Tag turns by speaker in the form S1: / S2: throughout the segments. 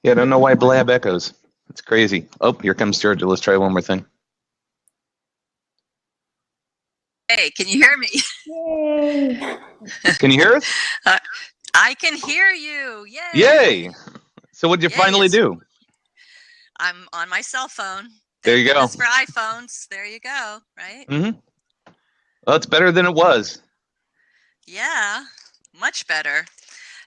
S1: Yeah, I don't know why Blab echoes. It's crazy. Oh, here comes Georgia. Let's try one more thing.
S2: Hey, can you hear me?
S3: Yay!
S1: Can you hear us?
S2: I can hear you. Yay!
S1: Yay! So what'd you
S2: Yay,
S1: finally do?
S2: I'm on my cell phone.
S1: There you go.
S2: Goodness for iPhones. There you go. Right?
S1: Mm-hmm. Well, it's better than it was.
S2: Yeah, much better.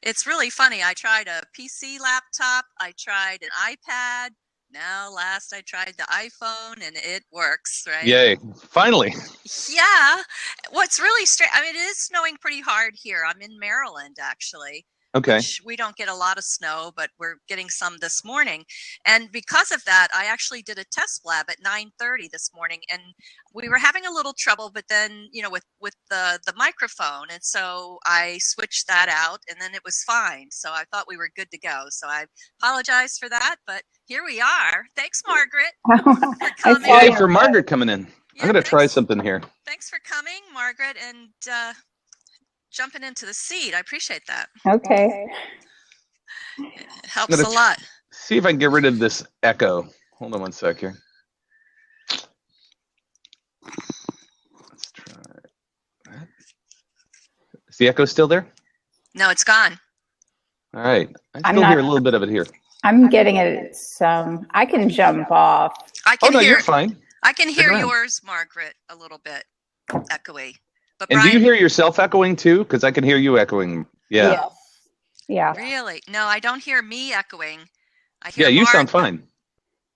S2: It's really funny. I tried a PC laptop. I tried an iPad. Now, last I tried the iPhone, and it works. Right?
S1: Yay! Finally.
S2: Yeah. What's really strange? I mean, it is snowing pretty hard here. I'm in Maryland, actually.
S1: Okay.
S2: Which we don't get a lot of snow, but we're getting some this morning. And because of that, I actually did a test lab at 9:30 this morning, and we were having a little trouble, but then, with the microphone. And so I switched that out, and then it was fine. So I thought we were good to go. So I apologize for that, but here we are. Thanks, Margaret, for coming.
S1: Yay for Margaret coming in.
S2: Yeah,
S1: I'm going to try something here.
S2: Thanks for coming, Margaret, and jumping into the seat. I appreciate that.
S3: Okay.
S2: It helps a lot.
S1: See if I can get rid of this echo. Hold on one sec here. Let's try that. Is the echo still there?
S2: No, it's gone.
S1: All right. I still hear a little bit of it here.
S3: I'm getting it some. I can jump off.
S1: You're fine.
S2: I can hear yours, Margaret, a little bit echoey. But
S1: and
S2: Brian,
S1: do you hear yourself echoing too? Because I can hear you echoing. Yeah.
S3: Yes. Yeah.
S2: Really? No, I don't hear me echoing. I hear
S1: you sound fine.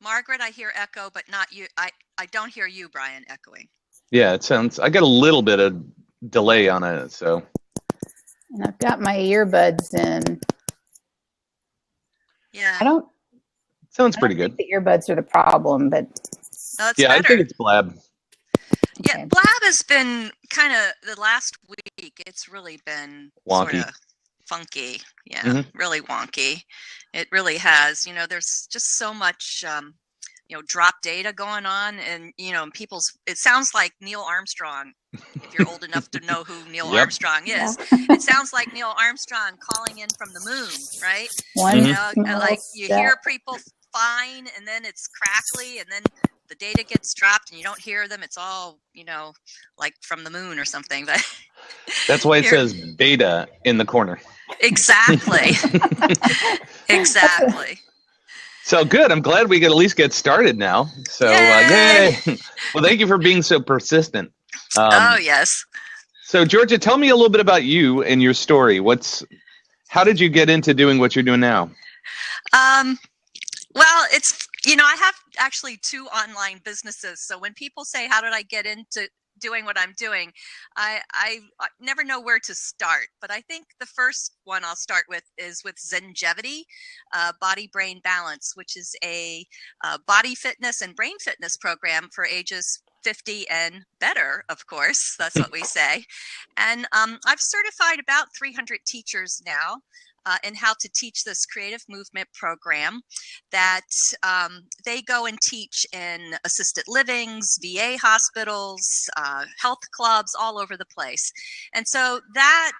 S2: Margaret, I hear echo, but not you. I don't hear you, Brian, echoing.
S1: Yeah, it sounds. I got a little bit of delay on it, so.
S3: And I've got my earbuds in.
S2: Yeah.
S1: Sounds pretty good.
S3: The earbuds are the problem, but.
S2: No, it's
S1: better. I think it's Blab.
S2: Yeah, okay. Blab has been kind of the last week. It's really been
S1: wonky.
S2: Sort of funky. Yeah, really wonky. It really has. There's just so much, drop data going on, and people's. It sounds like Neil Armstrong. If you're old enough to know who Neil Armstrong is, it sounds like Neil Armstrong calling in from the moon, right? Like you hear people fine, and then it's crackly, and then the data gets dropped and you don't hear them. It's all, like from the moon or something. But
S1: that's why it says data in the corner.
S2: Exactly. Exactly.
S1: So good. I'm glad we could at least get started now. So yay. Well, thank you for being so persistent.
S2: Oh, yes.
S1: So Georgia, tell me a little bit about you and your story. How did you get into doing what you're doing now?
S2: Well, it's, I have actually 2 online businesses. So when people say, how did I get into doing what I'm doing, I never know where to start. But I think the first one I'll start with is with Zengevity, Body Brain Balance, which is a body fitness and brain fitness program for ages 50 and better, of course. That's what we say. And I've certified about 300 teachers now. In how to teach this creative movement program that they go and teach in assisted livings, VA hospitals, health clubs, all over the place. And so that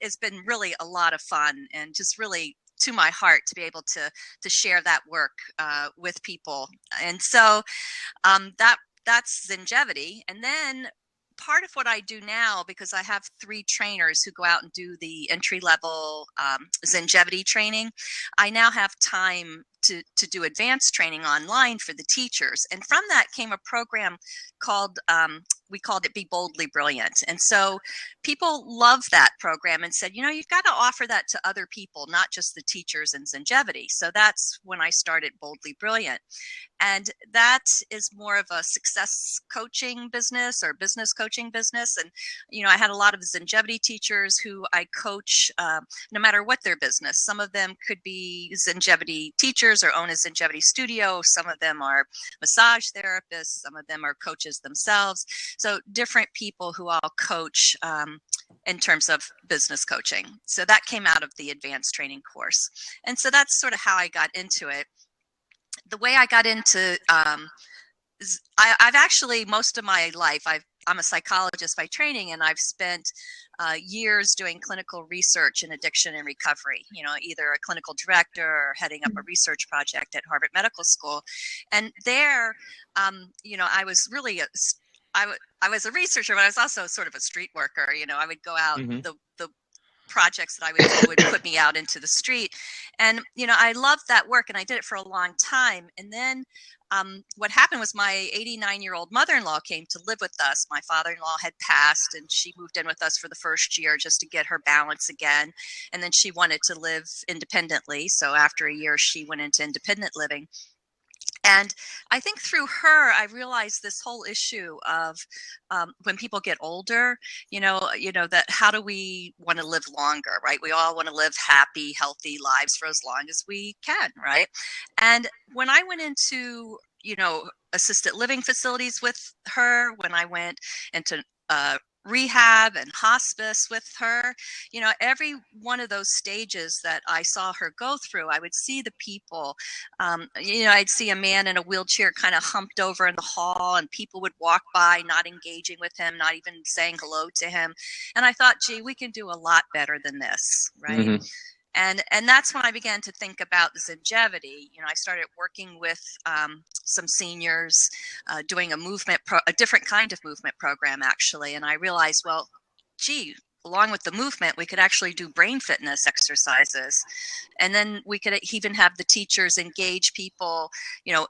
S2: has been really a lot of fun, and just really to my heart to be able to share that work with people. And so that's Zengevity. And then part of what I do now, because I have 3 trainers who go out and do the entry-level Zengevity training, I now have time to do advanced training online for the teachers. And from that came a program called, we called it Be Boldly Brilliant. And so people love that program and said, you've got to offer that to other people, not just the teachers in Zengevity. So that's when I started Boldly Brilliant. And that is more of a success coaching business or business coaching business. And, I had a lot of Zengevity teachers who I coach no matter what their business. Some of them could be Zengevity teachers or own a Zengevity studio. Some of them are massage therapists. Some of them are coaches themselves. So different people who I'll coach in terms of business coaching. So that came out of the advanced training course. And so that's sort of how I got into it. The way I got into, I've actually, most of my life, I'm a psychologist by training, and I've spent years doing clinical research in addiction and recovery, either a clinical director or heading up a research project at Harvard Medical School. And there, I was really I was a researcher, but I was also sort of a street worker. I would go out, the projects that I would do would put me out into the street. And, I loved that work, and I did it for a long time. And then what happened was my 89-year-old mother-in-law came to live with us. My father-in-law had passed, and she moved in with us for the first year just to get her balance again. And then she wanted to live independently. So after a year, she went into independent living. And I think through her, I realized this whole issue of when people get older, that how do we want to live longer, right? We all want to live happy, healthy lives for as long as we can, right? And when I went into, assisted living facilities with her, when I went into rehab and hospice with her, every one of those stages that I saw her go through, I would see the people, I'd see a man in a wheelchair kind of humped over in the hall, and people would walk by, not engaging with him, not even saying hello to him. And I thought, gee, we can do a lot better than this, right? Mm-hmm. And that's when I began to think about Zingevity. I started working with some seniors, doing a different kind of movement program, actually. And I realized, well, gee, along with the movement, we could actually do brain fitness exercises. And then we could even have the teachers engage people,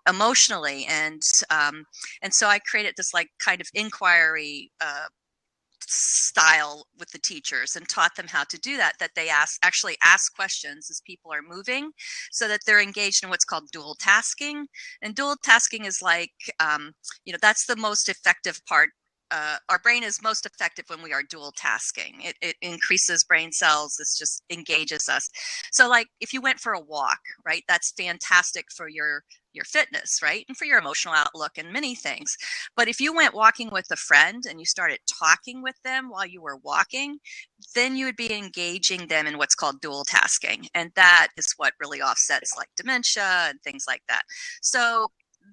S2: emotionally. And so I created this kind of inquiry style with the teachers, and taught them how to do that they actually ask questions as people are moving, so that they're engaged in what's called dual tasking. And dual tasking is that's the most effective part. Our brain is most effective when we are dual tasking. It increases brain cells. This just engages us. So if you went for a walk, right, that's fantastic for your fitness, right? And for your emotional outlook and many things. But if you went walking with a friend and you started talking with them while you were walking, then you would be engaging them in what's called dual tasking. And that is what really offsets dementia and things like that. So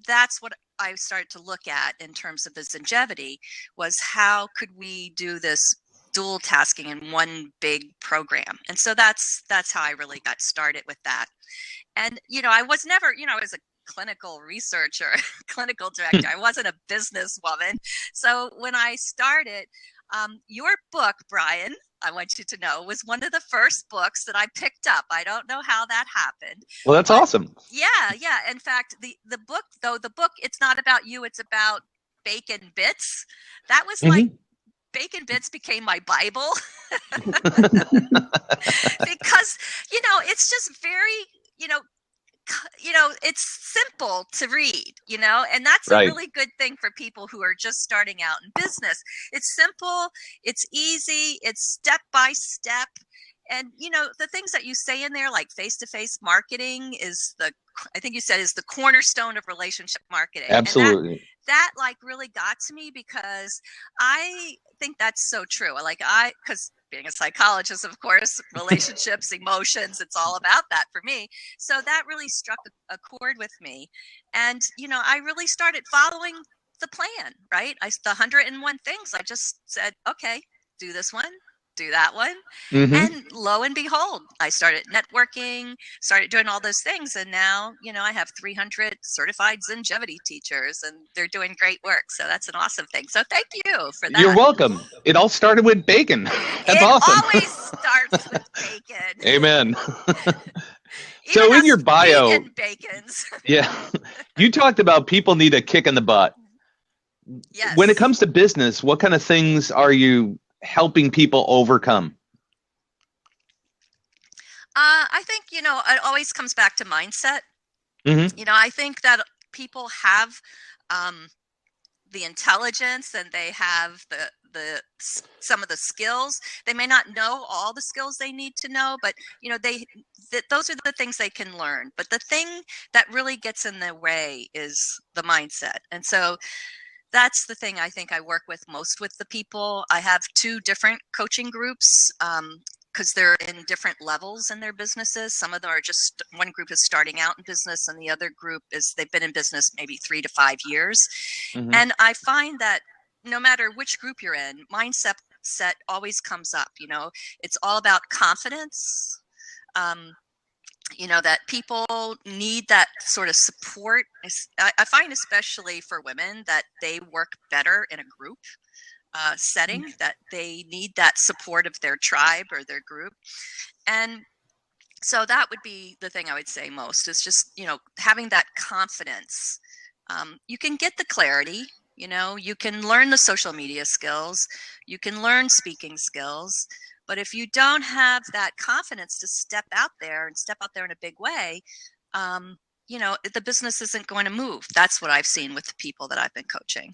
S2: that's what I started to look at in terms of the Zingevity, was how could we do this dual tasking in one big program. And so that's how I really got started with that. And, I was never, I was a clinical researcher, clinical director. I wasn't a businesswoman. So when I started, your book, Brian, I want you to know, was one of the first books that I picked up. I don't know how that happened.
S1: Well, that's awesome.
S2: Yeah. In fact, the book, it's not about you. It's about Bacon Bits. That was Bacon Bits became my Bible because, it's just very, it's simple to read, and that's a really good thing for people who are just starting out in business. It's simple, it's easy, it's step by step. And, the things that you say in there, like face-to-face marketing is I think you said is the cornerstone of relationship marketing.
S1: Absolutely.
S2: And that really got to me, because I think that's so true. Because being a psychologist, of course, relationships, emotions, it's all about that for me. So that really struck a chord with me. And, I really started following the plan, right? The 101 things. I just said, okay, do this one, do that one. Mm-hmm. And lo and behold, I started networking, started doing all those things. And now, I have 300 certified Zingevity teachers, and they're doing great work. So that's an awesome thing. So thank you for that.
S1: You're welcome. It all started with bacon. That's awesome.
S2: It always starts with bacon.
S1: Amen. So in your bio,
S2: bacons.
S1: Yeah, you talked about people need a kick in the butt.
S2: Yes.
S1: When it comes to business, what kind of things are you helping people overcome?
S2: I think, it always comes back to mindset. Mm-hmm. I think that people have the intelligence, and they have some of the skills. They may not know all the skills they need to know, but those are the things they can learn. But the thing that really gets in their way is the mindset. And so that's the thing I think I work with most with the people. I have 2 different coaching groups, because they're in different levels in their businesses. Some of them are just, one group is starting out in business, and the other group they've been in business maybe 3 to 5 years. Mm-hmm. And I find that no matter which group you're in, mindset always comes up. It's all about confidence. That people need that sort of support. I find, especially for women, that they work better in a group setting, that they need that support of their tribe or their group. And so that would be the thing I would say most, is just, having that confidence. You can get the clarity, you can learn the social media skills, you can learn speaking skills. But if you don't have that confidence to step out there in a big way, the business isn't going to move. That's what I've seen with the people that I've been coaching.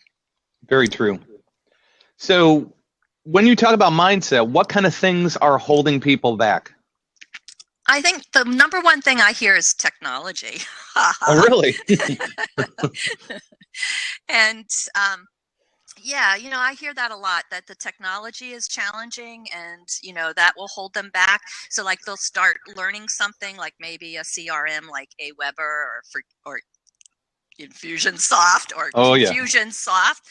S1: Very true. So when you talk about mindset, what kind of things are holding people back?
S2: I think the number one thing I hear is technology.
S1: Oh, really?
S2: And yeah, I hear that a lot, that the technology is challenging, and, that will hold them back. So like they'll start learning something like maybe a CRM like Aweber or Infusionsoft or Fusionsoft,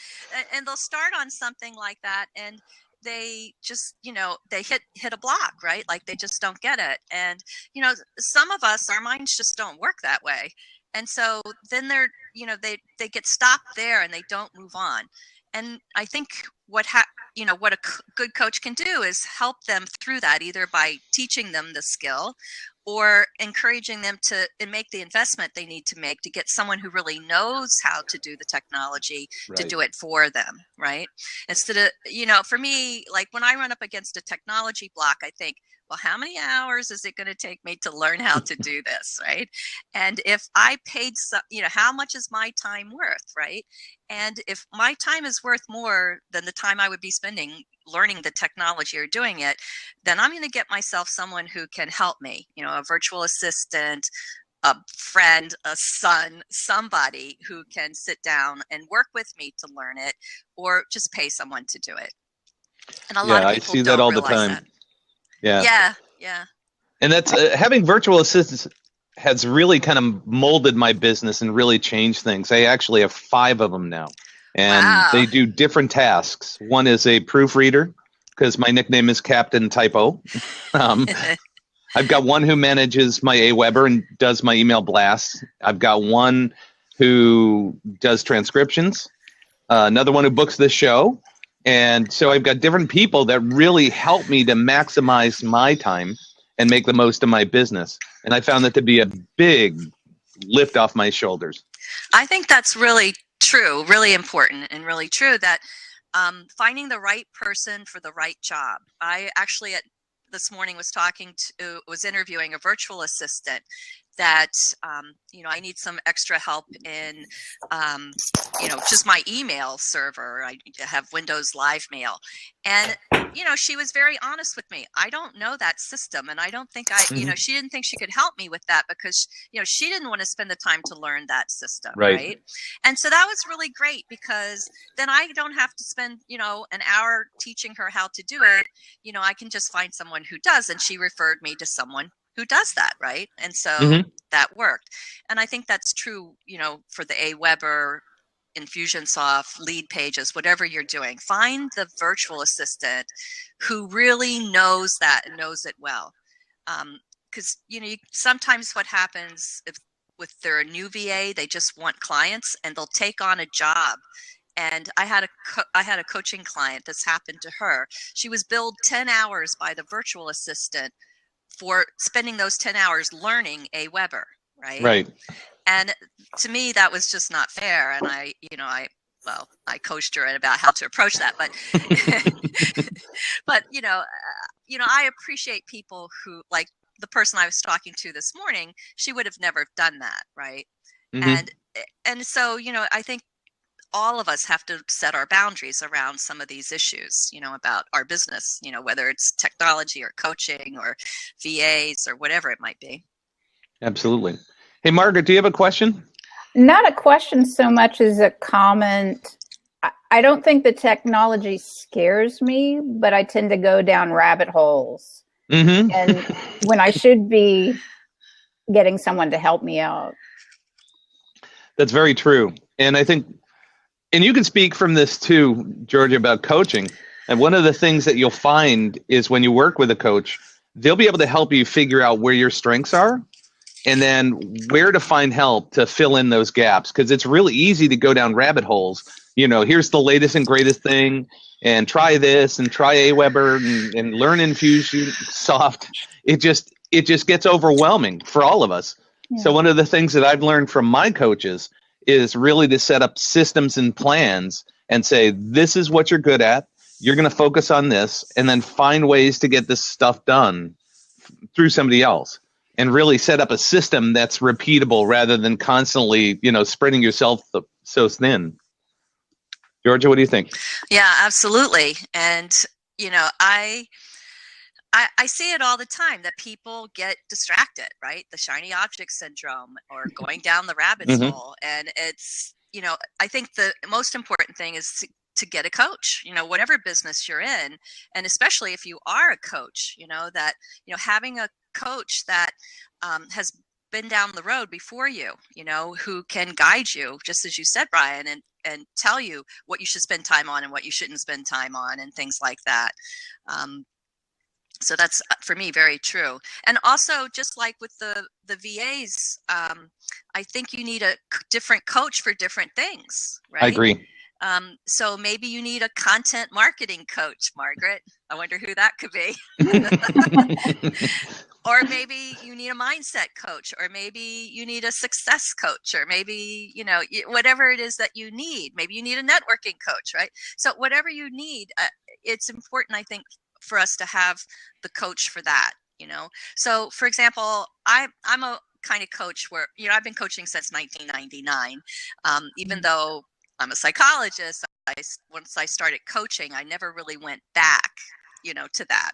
S2: and they'll start on something like that, and they just, they hit a block, right? Like they just don't get it. And, some of us, our minds just don't work that way. And so then they're, they get stopped there and they don't move on. And I think what a good coach can do is help them through that, either by teaching them the skill or encouraging them to make the investment they need to make to get someone who really knows how to do the technology to do it for them, right? Instead of, for me, like when I run up against a technology block, I think, well, how many hours is it going to take me to learn how to do this, right? And if I paid how much is my time worth, right? And if my time is worth more than the time I would be spending learning the technology or doing it, then I'm going to get myself someone who can help me, a virtual assistant, a friend, a son, somebody who can sit down and work with me to learn it, or just pay someone to do it. And a lot of people
S1: I see that all the time.
S2: That.
S1: Yeah.
S2: Yeah.
S1: And that's having virtual assistants has really kind of molded my business and really changed things. I actually have 5 of them now, and they do different tasks. One is a proofreader, because my nickname is Captain Typo. I've got one who manages my Aweber and does my email blasts. I've got one who does transcriptions, another one who books the show. And so I've got different people that really help me to maximize my time and make the most of my business. And I found that to be a big lift off my shoulders.
S2: I think that's really true, really important, and really true, that finding the right person for the right job. I actually this morning was interviewing a virtual assistant that, I need some extra help in, just my email server. I have Windows Live Mail. And, she was very honest with me. I don't know that system. And I don't think she didn't think she could help me with that because, she didn't want to spend the time to learn that system. Right. And so that was really great, because then I don't have to spend, an hour teaching her how to do it. I can just find someone who does. And she referred me to someone who does that, right? And so that worked. And I think that's true, for the Aweber, Infusionsoft, lead pages, whatever you're doing. Find the virtual assistant who really knows that and knows it well. Because, sometimes what happens if they're a new VA, they just want clients and they'll take on a job. And I had a coaching client. This happened to her. She was billed 10 hours by the virtual assistant for spending those 10 hours learning Aweber, right? Right. And to me, that was just not fair. And I coached her about how to approach that. But, but I appreciate people who, like the person I was talking to this morning, she would have never done that, right? And so, I think all of us have to set our boundaries around some of these issues, about our business, whether it's technology or coaching or VAs or whatever it might be.
S1: Absolutely. Hey, Margaret, do you have a question?
S3: Not a question so much as a comment. I don't think the technology scares me, but I tend to go down rabbit holes. And when I should be getting someone to help me out.
S1: That's very true. And I think And you can speak from this too, Georgia, about coaching. And one of the things that you'll find is when you work with a coach, they'll be able to help you figure out where your strengths are and then where to find help to fill in those gaps. Because it's really easy to go down rabbit holes. You know, here's the latest and greatest thing, and try this and try Aweber and learn Infusionsoft. It just gets overwhelming for all of us. Yeah. So one of the things that I've learned from my coaches is really to set up systems and plans and say, this is what you're good at. You're going to focus on this, and then find ways to get this stuff done through somebody else, and really set up a system that's repeatable rather than constantly, spreading yourself so thin. Georgia, what do you think?
S2: Yeah, absolutely. And, I see it all the time that people get distracted, right? The shiny object syndrome, or going down the rabbit hole. And it's, I think the most important thing is to get a coach, whatever business you're in. And especially if you are a coach, having a coach that has been down the road before you, who can guide you, just as you said, Brian, and tell you what you should spend time on and what you shouldn't spend time on and things like that. So that's, for me, very true. And also, just like with the VAs, I think you need a different coach for different things, right?
S1: I agree.
S2: So maybe you need a content marketing coach, Margaret. I wonder who that could be. Or maybe you need a mindset coach, or maybe you need a success coach, or maybe, whatever it is that you need. Maybe you need a networking coach, right? So whatever you need, it's important, I think, for us to have the coach for that, So, for example, I'm a kind of coach where, I've been coaching since 1999, even though I'm a psychologist. Once I started coaching, I never really went back, to that.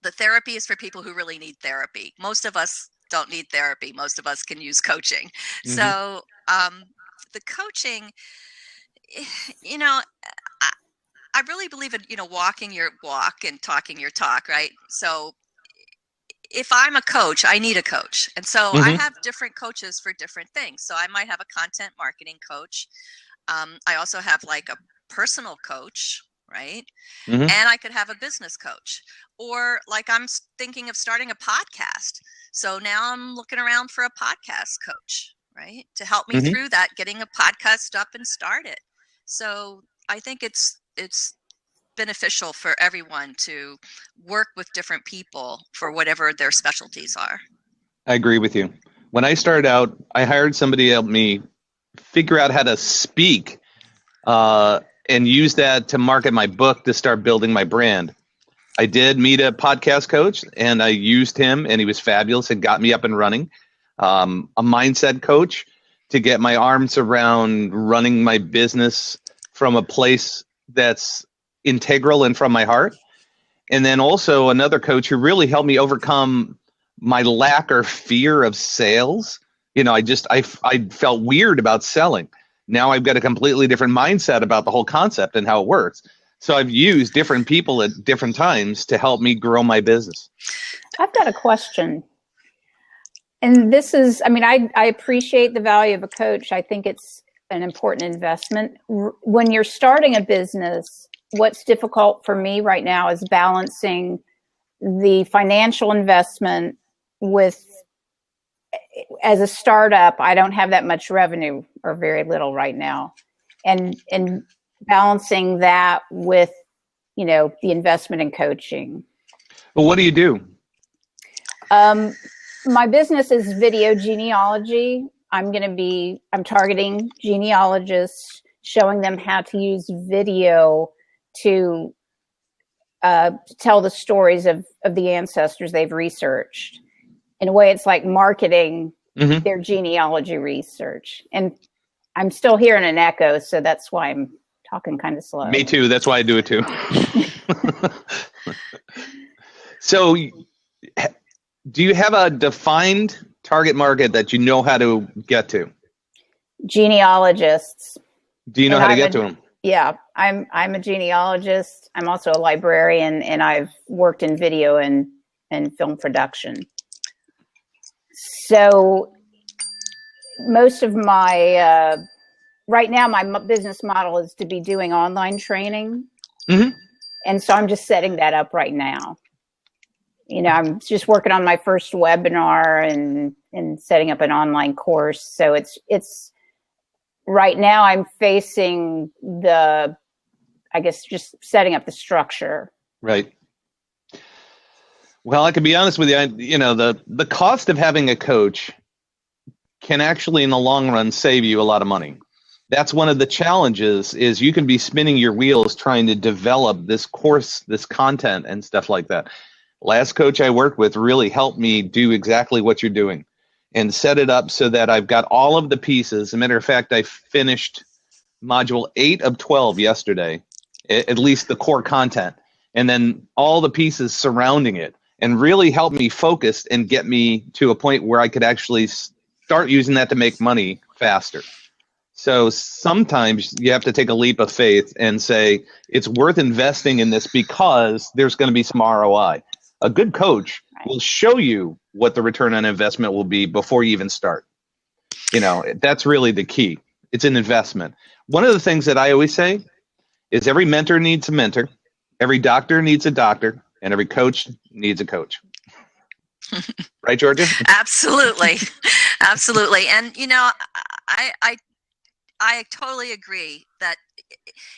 S2: The therapy is for people who really need therapy. Most of us don't need therapy. Most of us can use coaching. So the coaching, I really believe in, walking your walk and talking your talk, right? So if I'm a coach, I need a coach. And so I have different coaches for different things. So I might have a content marketing coach. I also have like a personal coach, right? And I could have a business coach, or like I'm thinking of starting a podcast. So now I'm looking around for a podcast coach, right? To help me through that, getting a podcast up and started. So I think it's beneficial for everyone to work with different people for whatever their specialties are.
S1: I agree with you. When I started out, I hired somebody to help me figure out how to speak and use that to market my book to start building my brand. I did meet a podcast coach, and I used him, and he was fabulous and got me up and running. A mindset coach to get my arms around running my business from a place that's integral and from my heart. And then also another coach who really helped me overcome my lack or fear of sales. I felt weird about selling. Now I've got a completely different mindset about the whole concept and how it works. So I've used different people at different times to help me grow my business.
S3: I've got a question. And this is, I appreciate the value of a coach. I think it's an important investment. When you're starting a business, what's difficult for me right now is balancing the financial investment with, as a startup, I don't have that much revenue, or very little right now. And balancing that with, the investment in coaching.
S1: Well, what do you do?
S3: My business is video genealogy. I'm targeting genealogists, showing them how to use video to tell the stories of the ancestors they've researched. In a way, it's like marketing their genealogy research. And I'm still hearing an echo, so that's why I'm talking kind of slow.
S1: Me too. That's why I do it too. So do you have a defined target market that you know how to get to?
S3: Genealogists.
S1: Do you know how to get to them?
S3: Yeah, I'm a genealogist. I'm also a librarian, and I've worked in video and film production. So most of my right now my business model is to be doing online training.
S1: Mm-hmm.
S3: And so I'm just setting that up right now. I'm just working on my first webinar and setting up an online course. So it's right now I'm facing just setting up the structure.
S1: Right. Well, I can be honest with you. The cost of having a coach can actually, in the long run, save you a lot of money. That's one of the challenges, is you can be spinning your wheels trying to develop this course, this content and stuff like that. Last coach I worked with really helped me do exactly what you're doing and set it up so that I've got all of the pieces. As a matter of fact, I finished module 8 of 12 yesterday, at least the core content, and then all the pieces surrounding it, and really helped me focus and get me to a point where I could actually start using that to make money faster. So sometimes you have to take a leap of faith and say, it's worth investing in this because there's going to be some ROI. A good coach will show you what the return on investment will be before you even start. That's really the key. It's an investment. One of the things that I always say is every mentor needs a mentor, every doctor needs a doctor, and every coach needs a coach. Right, Georgia?
S2: Absolutely. Absolutely. And, I totally agree that,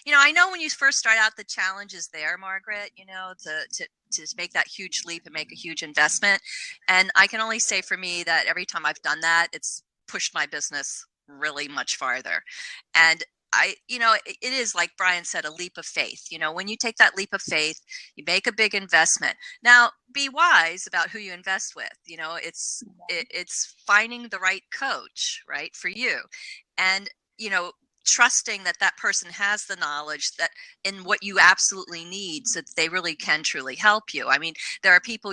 S2: I know when you first start out, the challenge is there, Margaret, to make that huge leap and make a huge investment. And I can only say for me that every time I've done that, it's pushed my business really much farther. And it is, like Brian said, a leap of faith. When you take that leap of faith, you make a big investment. Now, be wise about who you invest with. It's finding the right coach, right, for you. And, trusting that person has the knowledge that in what you absolutely need, so that they really can truly help you. I mean, there are people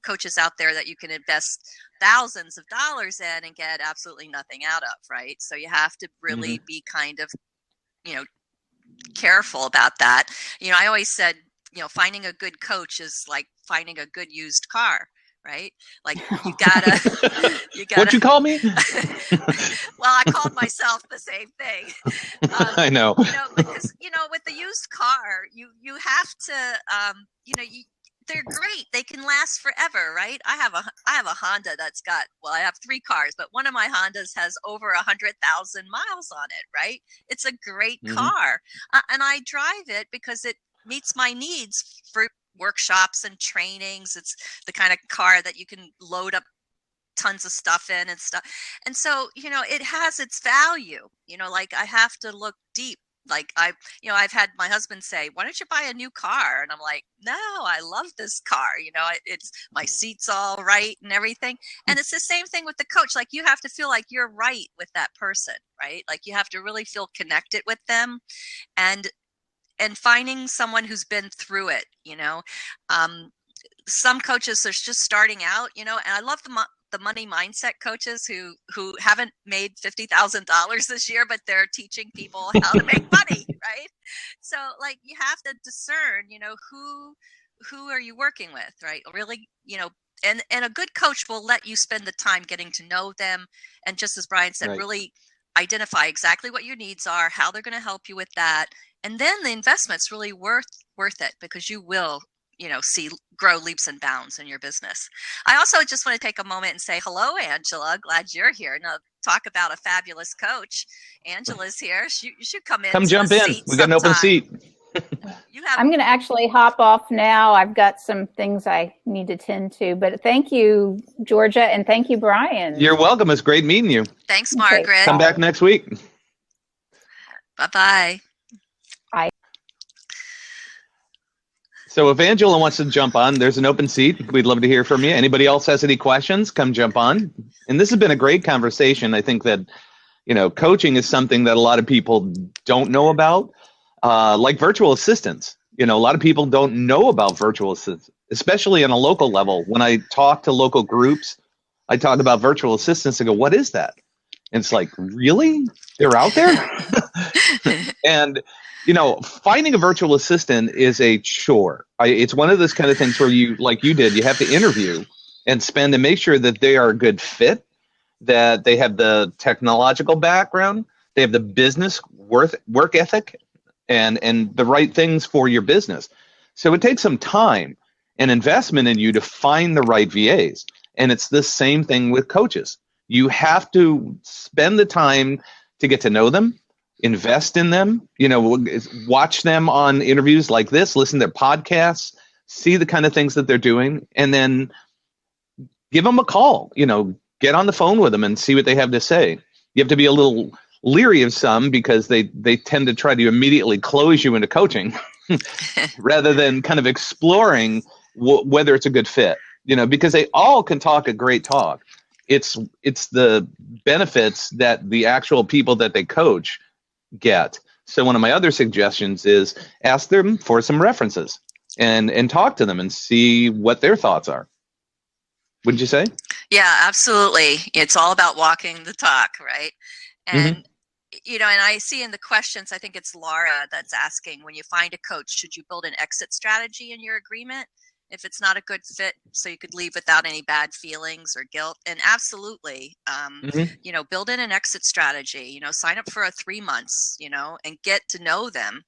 S2: coaches out there that you can invest thousands of dollars in and get absolutely nothing out of, right? So you have to really be kind of, careful about that. I always said, finding a good coach is like finding a good used car, right? Like you gotta.
S1: What'd you call me?
S2: Well, I called myself the same thing.
S1: I know.
S2: Because with the used car, you have to, they're great. They can last forever, right? I have a Honda that's got, I have 3 cars, but one of my Hondas has over 100,000 miles on it, right? It's a great car. And I drive it because it meets my needs for workshops and trainings. It's the kind of car that you can load up tons of stuff in and stuff. And so, it has its value, like I have to look deep. Like I've had my husband say, why don't you buy a new car? And I'm like, no, I love this car. It's my seat's all right and everything. And it's the same thing with the coach. Like you have to feel like you're right with that person, right? Like you have to really feel connected with them and finding someone who's been through it, some coaches are just starting out, and I love the money mindset coaches who haven't made $50,000 this year, but they're teaching people how to make money, right? So like you have to discern, who are you working with, right? Really, and a good coach will let you spend the time getting to know them. And just as Brian said, really identify exactly what your needs are, how they're going to help you with that. And then the investment's really worth it because you will, grow leaps and bounds in your business. I also just want to take a moment and say hello, Angela. Glad you're here. Now, talk about a fabulous coach. Angela's here. You should come in.
S1: Come jump in. We got an open seat.
S3: I'm going to actually hop off now. I've got some things I need to tend to. But thank you, Georgia, and thank you, Brian.
S1: You're welcome. It's great meeting you.
S2: Thanks, Margaret.
S3: Okay.
S1: Come back next week.
S2: Bye-bye.
S1: So if Angela wants to jump on, there's an open seat. We'd love to hear from you. Anybody else has any questions, come jump on. And this has been a great conversation. I think that, coaching is something that a lot of people don't know about, like virtual assistants. A lot of people don't know about virtual assistants, especially on a local level. When I talk to local groups, I talk about virtual assistants and go, what is that? And it's like, really? They're out there? And finding a virtual assistant is a chore. It's one of those kind of things where you have to interview and spend and make sure that they are a good fit, that they have the technological background, They have the business work ethic and the right things for your business. So it takes some time and investment in you to find the right VAs. And it's the same thing with coaches. You have to spend the time to get to know them, invest in them, watch them on interviews like this, listen to their podcasts, see the kind of things that they're doing, and then give them a call, get on the phone with them and see what they have to say. You have to be a little leery of some because they tend to try to immediately close you into coaching rather than kind of exploring whether it's a good fit, because they all can talk a great talk. It's the benefits that the actual people that they coach get. So one of my other suggestions is ask them for some references and talk to them and see what their thoughts are. Wouldn't you say?
S2: Yeah, absolutely. It's all about walking the talk, right? And and I see in the questions, I think it's Laura that's asking, when you find a coach, should you build an exit strategy in your agreement if it's not a good fit, so you could leave without any bad feelings or guilt? And absolutely, build in an exit strategy, sign up for a 3 months, and get to know them.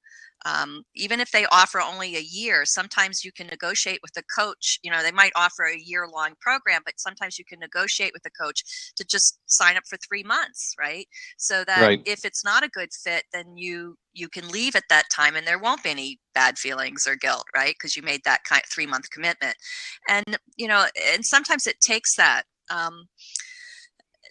S2: Even if they offer only a year, sometimes you can negotiate with the coach. They might offer a year-long program, but sometimes you can negotiate with the coach to just sign up for 3 months, right? So that if it's not a good fit, then you can leave at that time and there won't be any bad feelings or guilt, right? Because you made that 3-month commitment. And, and sometimes it takes that.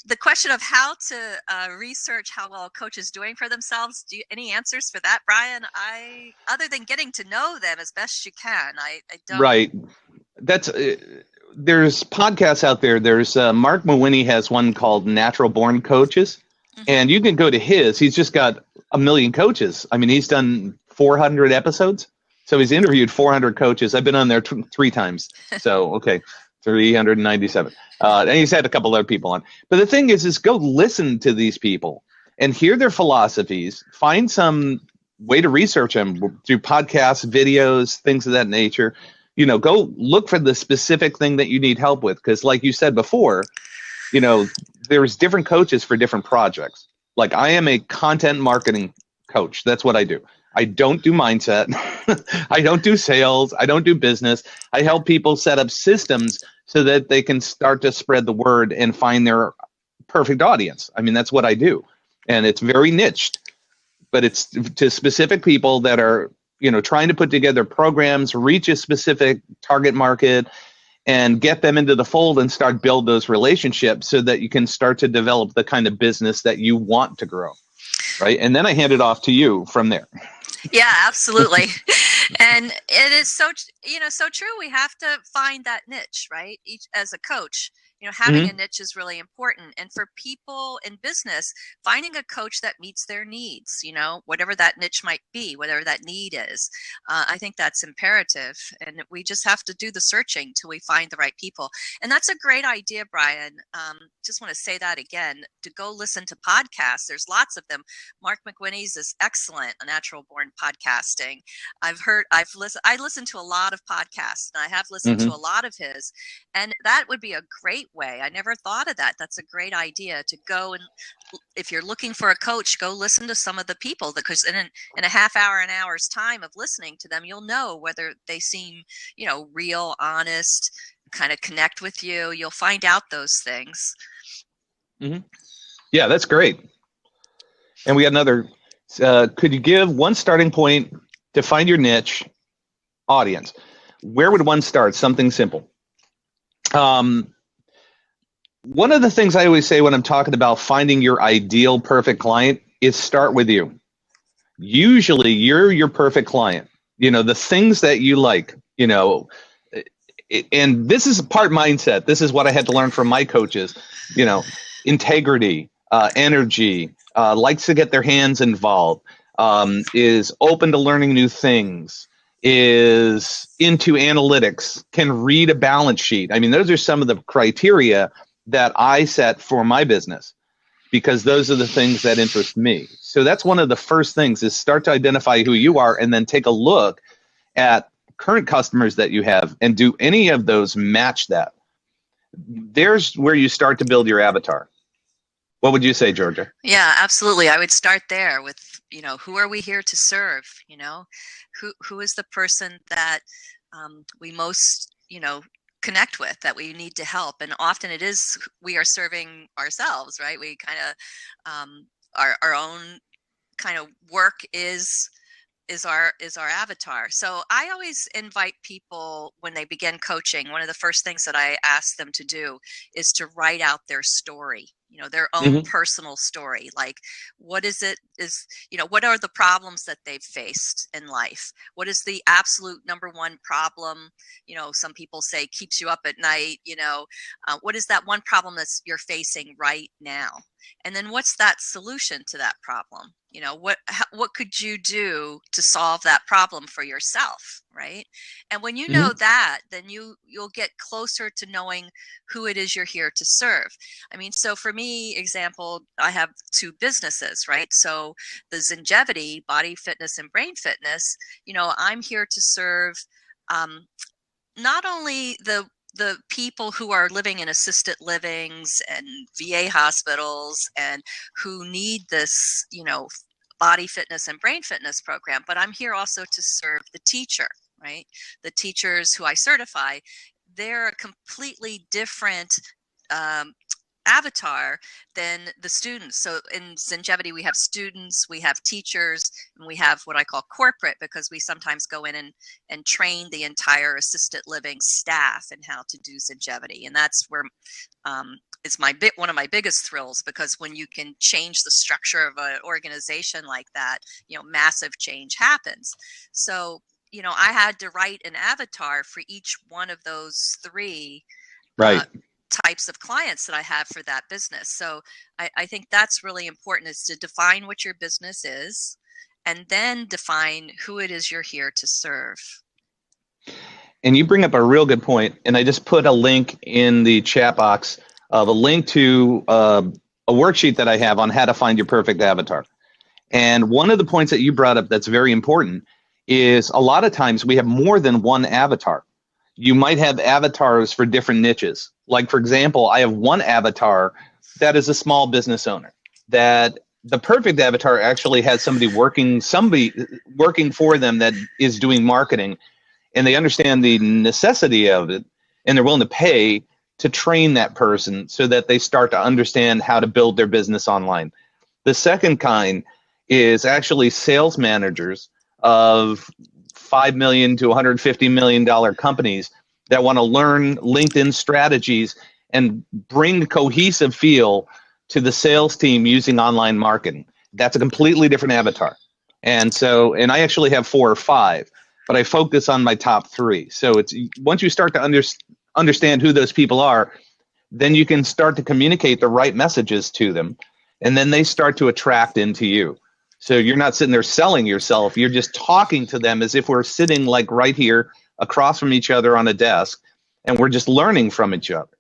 S2: The question of how to research how well a coach is doing for themselves. Any answers for that, Brian? Other than getting to know them as best you can, I don't.
S1: Right. That's there's podcasts out there. There's Mark McGuinty has one called Natural Born Coaches, and you can go to his. He's just got a million coaches. I mean, he's done 400 episodes, so he's interviewed 400 coaches. I've been on there 3 times. So okay. 397. And he's had a couple other people on. But the thing is go listen to these people and hear their philosophies, find some way to research them through podcasts, videos, things of that nature. Go look for the specific thing that you need help with. Because like you said before, there's different coaches for different projects. Like I am a content marketing coach. That's what I do. I don't do mindset. I don't do sales. I don't do business. I help people set up systems so that they can start to spread the word and find their perfect audience. I mean, that's what I do. And it's very niched, but it's to specific people that are, trying to put together programs, reach a specific target market, and get them into the fold and start build those relationships so that you can start to develop the kind of business that you want to grow. Right. And then I hand it off to you from there.
S2: Yeah, absolutely. And it is so true. We have to find that niche, right? As a coach, having a niche is really important. And for people in business, finding a coach that meets their needs, whatever that niche might be, whatever that need is, I think that's imperative. And we just have to do the searching till we find the right people. And that's a great idea, Brian. Just want to say that again, to go listen to podcasts. There's lots of them. Mark McGuinty's is excellent, a Natural Born Podcasting. I listen to a lot of podcasts, and I have listened to a lot of his, and that would be a great way. I never thought of that. That's a great idea to go, and if you're looking for a coach, go listen to some of the people, because in a half hour, an hour's time of listening to them, you'll know whether they seem, real, honest, kind of connect with you. You'll find out those things.
S1: Yeah, that's great. And we got another, could you give one starting point to find your niche audience? Where would one start? Something simple. One of the things I always say when I'm talking about finding your ideal perfect client is start with you. Usually you're your perfect client. The things that you like, and this is part mindset. This is what I had to learn from my coaches, integrity, energy, likes to get their hands involved, is open to learning new things, is into analytics, can read a balance sheet. I mean, those are some of the criteria that I set for my business, because those are the things that interest me. So that's one of the first things, is start to identify who you are and then take a look at current customers that you have, and do any of those match that. There's where you start to build your avatar. What would you say, Georgia?
S2: Yeah, absolutely. I would start there with, who are we here to serve? Who is the person that we most, connect with, that we need to help? And often it is, we are serving ourselves, right? We kind of, our own kind of work is our avatar. So I always invite people, when they begin coaching, one of the first things that I ask them to do is to write out their story, their own personal story. Like, what are the problems that they've faced in life? What is the absolute number one problem? Some people say keeps you up at night. What is that one problem that you're facing right now? And then what's that solution to that problem? What could you do to solve that problem for yourself, right? And when you know that, then you'll get closer to knowing who it is you're here to serve. I mean, so for me, example, I have 2 businesses, right? So the Zingevity, body fitness and brain fitness, I'm here to serve not only the people who are living in assisted livings and VA hospitals and who need this, body fitness and brain fitness program, but I'm here also to serve the teacher, right? The teachers who I certify, they're a completely different avatar than the students. So in Zingevity, we have students, we have teachers, and we have what I call corporate, because we sometimes go in and train the entire assisted living staff in how to do Zingevity. And that's where it's one of my biggest thrills, because when you can change the structure of an organization like that, massive change happens. So, I had to write an avatar for each one of those 3 types of clients that I have for that business. So I think that's really important, is to define what your business is and then define who it is you're here to serve.
S1: And you bring up a real good point. And I just put a link in the chat box of a link to a worksheet that I have on how to find your perfect avatar. And one of the points that you brought up that's very important is a lot of times we have more than one avatar. You might have avatars for different niches. Like, for example, I have one avatar that is a small business owner, that the perfect avatar actually has somebody working for them that is doing marketing, and they understand the necessity of it, and they're willing to pay to train that person so that they start to understand how to build their business online. The second kind is actually sales managers of $5 million to $150 million companies that want to learn LinkedIn strategies and bring cohesive feel to the sales team using online marketing. That's a completely different avatar. And I actually have 4 or 5, but I focus on my top 3. So it's once you start to understand who those people are, then you can start to communicate the right messages to them, and then they start to attract into you. So you're not sitting there selling yourself. You're just talking to them as if we're sitting like right here across from each other on a desk, and we're just learning from each other.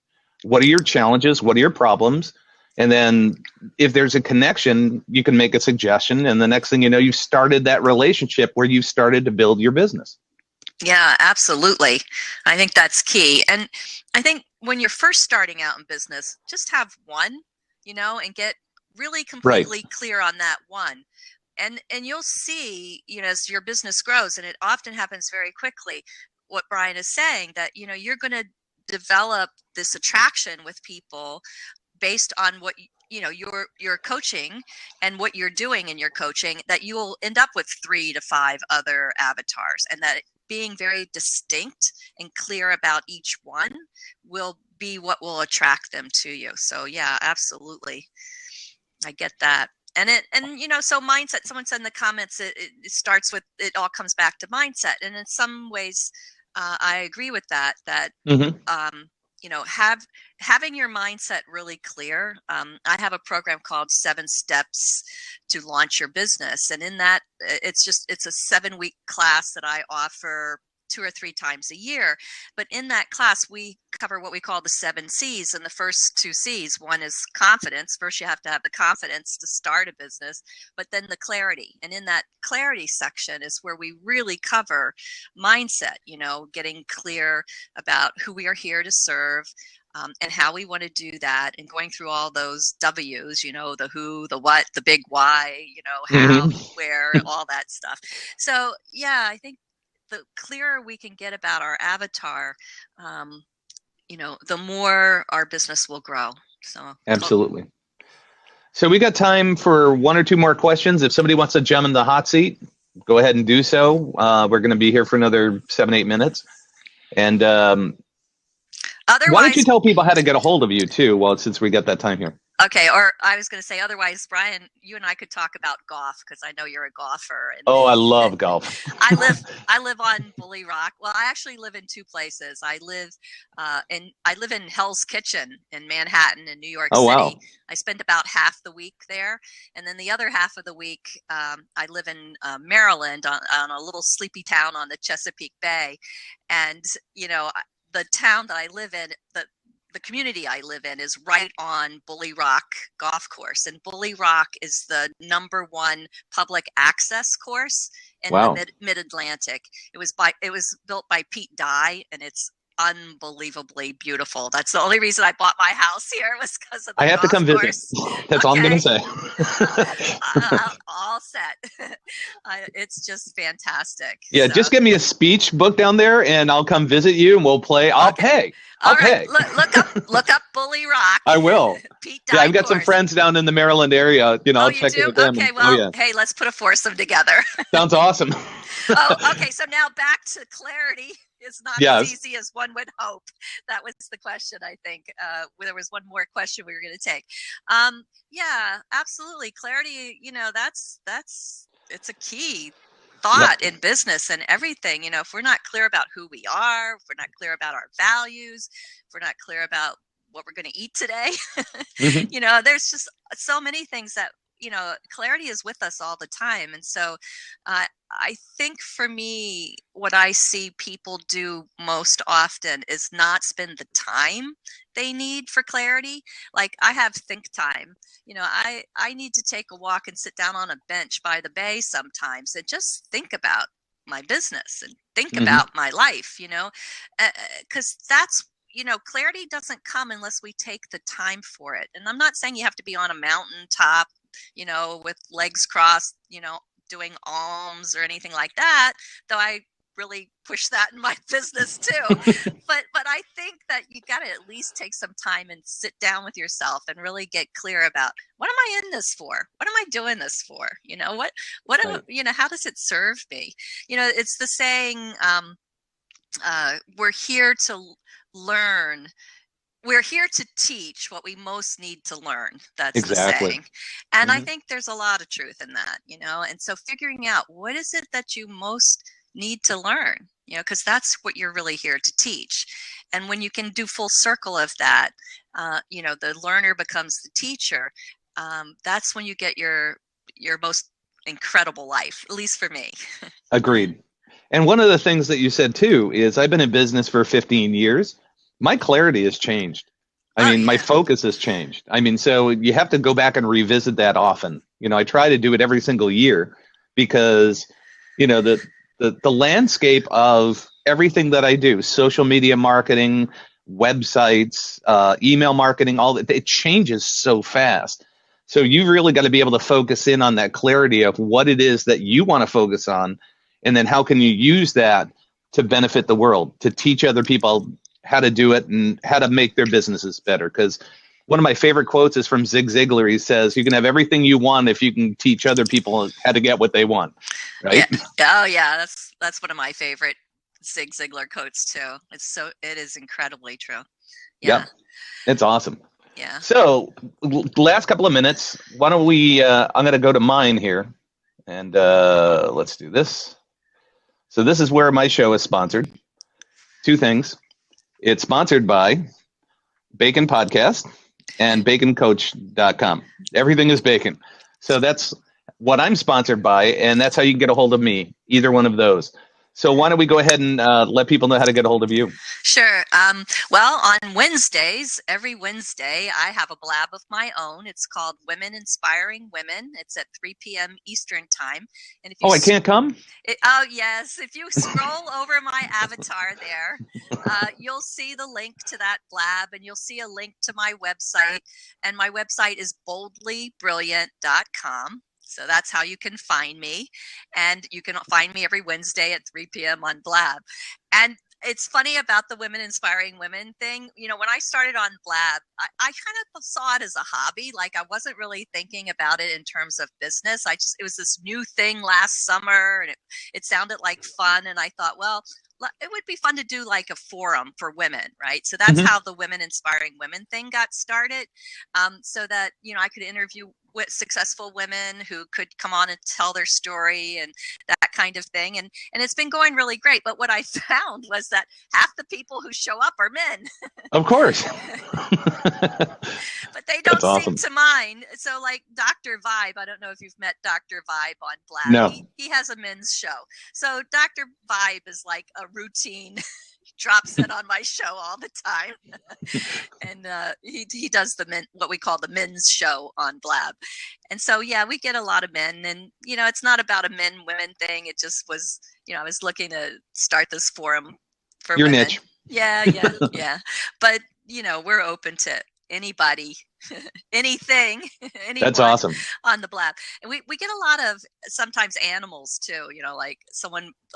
S1: What are your challenges? What are your problems? And then if there's a connection, you can make a suggestion. And the next thing you know, you've started that relationship where you've started to build your business.
S2: Yeah, absolutely. I think that's key. And I think when you're first starting out in business, just have one, and get really completely clear on that one. And you'll see, as your business grows, and it often happens very quickly, what Brian is saying, that, you're going to develop this attraction with people based on what, your coaching and what you're doing in your coaching, that you will end up with 3 to 5 other avatars, and that being very distinct and clear about each one will be what will attract them to you. So yeah, absolutely. I get that. And so mindset, someone said in the comments, it starts with, it all comes back to mindset. And in some ways, I agree with that, having your mindset really clear. I have a program called 7 Steps to Launch Your Business. And in that, it's a 7-week class that I offer 2 or 3 times a year. But in that class, we cover what we call the 7 C's. And the first 2 C's, one is confidence. First, you have to have the confidence to start a business, but then the clarity. And in that clarity section is where we really cover mindset, getting clear about who we are here to serve, and how we want to do that, and going through all those W's, the who, the what, the big why, how, where, all that stuff. So yeah, I think the clearer we can get about our avatar, the more our business will grow. So
S1: absolutely. So we got time for one or two more questions. If somebody wants to jump in the hot seat, go ahead and do so. We're going to be here for another 7-8 minutes. And why don't you tell people how to get a hold of you too? Well, since we got that time here.
S2: Okay, or I was going to say, otherwise, Brian, you and I could talk about golf, because I know you're a golfer.
S1: I love golf.
S2: I live on Bully Rock. Well, I actually live in two places. I live in Hell's Kitchen in Manhattan in New York City. Wow. I spend about half the week there, and then the other half of the week I live in Maryland on a little sleepy town on the Chesapeake Bay, and the town that I live in, the community I live in is right on Bully Rock Golf Course, and Bully Rock is the #1 public access course in the Mid-Atlantic. It was built by Pete Dye, and it's unbelievably beautiful. That's the only reason I bought my house here, was because of the
S1: I have to come
S2: course.
S1: visit. That's all I'm going to say.
S2: All set. It's just fantastic.
S1: Yeah, just give me a speech book down there, and I'll come visit you, and we'll play. I'll pay. I'll pay.
S2: Look up Bully Rock.
S1: I will.
S2: Pete Dye
S1: I've got some friends down in the Maryland area. I'll check in with them.
S2: Okay, well, hey, let's put a foursome together.
S1: Sounds awesome.
S2: Okay, so now back to clarity. It's not as easy as one would hope. That was the question, I think. There was one more question we were going to take. Yeah, absolutely. Clarity, it's a key thought in business and everything. If we're not clear about who we are, if we're not clear about our values, if we're not clear about what we're going to eat today, there's just so many things that, clarity is with us all the time. And so I think for me, what I see people do most often is not spend the time they need for clarity. Like, I have think time. I need to take a walk and sit down on a bench by the bay sometimes and just think about my business and think about my life, because that's, clarity doesn't come unless we take the time for it. And I'm not saying you have to be on a mountaintop, with legs crossed, doing alms or anything like that, though I really push that in my business too. but I think that you got to at least take some time and sit down with yourself and really get clear about, what am I in this for? What am I doing this for? How does it serve me? It's the saying, we're here to learn. We're here to teach what we most need to learn. That's the saying. And I think there's a lot of truth in that, and so figuring out, what is it that you most need to learn, because that's what you're really here to teach. And when you can do full circle of that, the learner becomes the teacher. That's when you get your most incredible life, at least for me.
S1: Agreed. And one of the things that you said too is, I've been in business for 15 years. My clarity has changed. My focus has changed. So you have to go back and revisit that often. I try to do it every single year, because, the landscape of everything that I do, social media marketing, websites, email marketing, all that, it changes so fast. So you've really got to be able to focus in on that clarity of what it is that you want to focus on. And then how can you use that to benefit the world, to teach other people how to do it and how to make their businesses better. Because one of my favorite quotes is from Zig Ziglar. He says, you can have everything you want if you can teach other people how to get what they want. Right?
S2: Yeah. Oh yeah. That's one of my favorite Zig Ziglar quotes too. It is incredibly true. Yeah.
S1: Yep. It's awesome.
S2: Yeah.
S1: So last couple of minutes, why don't we, I'm going to go to mine here, and let's do this. So this is where my show is sponsored. Two things. It's sponsored by Bacon Podcast and baconcoach.com. Everything is bacon. So that's what I'm sponsored by, and that's how you can get a hold of me, either one of those. So why don't we go ahead and let people know how to get a hold of you?
S2: Sure. Well, on Wednesdays, every Wednesday, I have a blab of my own. It's called Women Inspiring Women. It's at 3 p.m. Eastern Time. And if you
S1: I can't come?
S2: Oh, yes. If you scroll over my avatar there, you'll see the link to that blab, and you'll see a link to my website. And my website is boldlybrilliant.com. So that's how you can find me. And you can find me every Wednesday at 3 p.m. on Blab. And it's funny about the Women Inspiring Women thing. You know, when I started on Blab, I kind of saw it as a hobby. Like, I wasn't really thinking about it in terms of business. It was this new thing last summer, and it sounded like fun. And I thought, well, it would be fun to do like a forum for women, right? So that's how the Women Inspiring Women thing got started, so that, you know, I could interview with successful women who could come on and tell their story and that kind of thing. And it's been going really great. But what I found was that half the people who show up are men.
S1: Of course.
S2: But they don't seem to mind. So like Dr. Vibe, I don't know if you've met Dr. Vibe on Blab.
S1: No.
S2: He has a men's show. So Dr. Vibe is like a routine drops it on my show all the time. And he does what we call the men's show on Blab. And so, yeah, we get a lot of men, and, you know, it's not about a men-women thing. It just was, you know, I was looking to start this forum for
S1: your
S2: women.
S1: Niche.
S2: Yeah. But, you know, we're open to anybody, anything,
S1: That's awesome.
S2: On the Blab. And we get a lot of sometimes animals too, you know, like a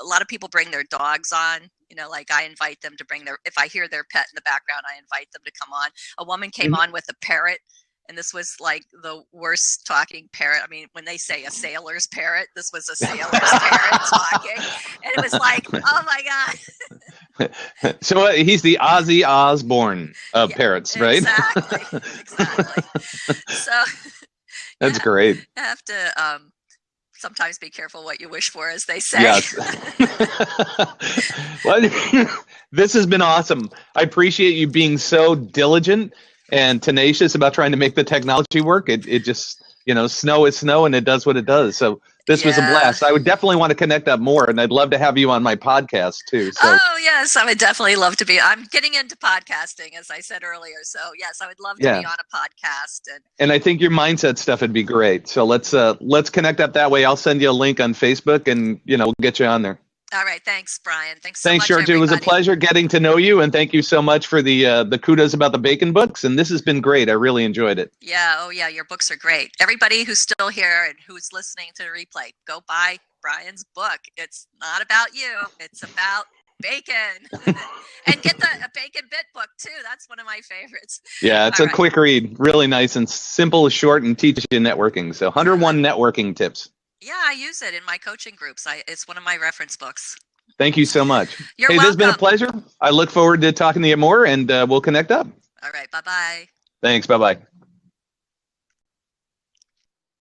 S2: lot of people bring their dogs on, you know, like I invite them to if I hear their pet in the background, I invite them to come on. A woman came on with a parrot, and this was like the worst talking parrot. I mean, when they say a sailor's parrot, this was a sailor's parrot talking. And it was like, oh my God.
S1: So he's the Ozzy Osbourne of parrots, right?
S2: Exactly. So
S1: that's great.
S2: I have to sometimes be careful what you wish for, as they say.
S1: Yes. Well, this has been awesome. I appreciate you being so diligent and tenacious about trying to make the technology work. It just, you know, snow is snow, and it does what it does. So this was a blast. I would definitely want to connect up more, and I'd love to have you on my podcast too. So.
S2: Oh, yes, I would definitely love to be. I'm getting into podcasting, as I said earlier. So, yes, I would love to be on a podcast.
S1: And I think your mindset stuff would be great. So let's connect up that way. I'll send you a link on Facebook, and, you know, we'll get you on there.
S2: All right. Thanks, Brian. Thanks so much,
S1: Georgia. It was a pleasure getting to know you, and thank you so much for the kudos about the bacon books. And this has been great. I really enjoyed it.
S2: Yeah. Oh, yeah. Your books are great. Everybody who's still here and who's listening to the replay, go buy Brian's book. It's not about you. It's about bacon. And get a bacon bit book too. That's one of my favorites.
S1: Yeah, it's a quick read. Really nice and simple, short, and teaches you networking. So 101 networking tips.
S2: Yeah, I use it in my coaching groups. It's one of my reference books.
S1: Thank you so much.
S2: You're welcome.
S1: This has been a pleasure. I look forward to talking to you more, and we'll connect up.
S2: All right. Bye-bye.
S1: Thanks. Bye-bye.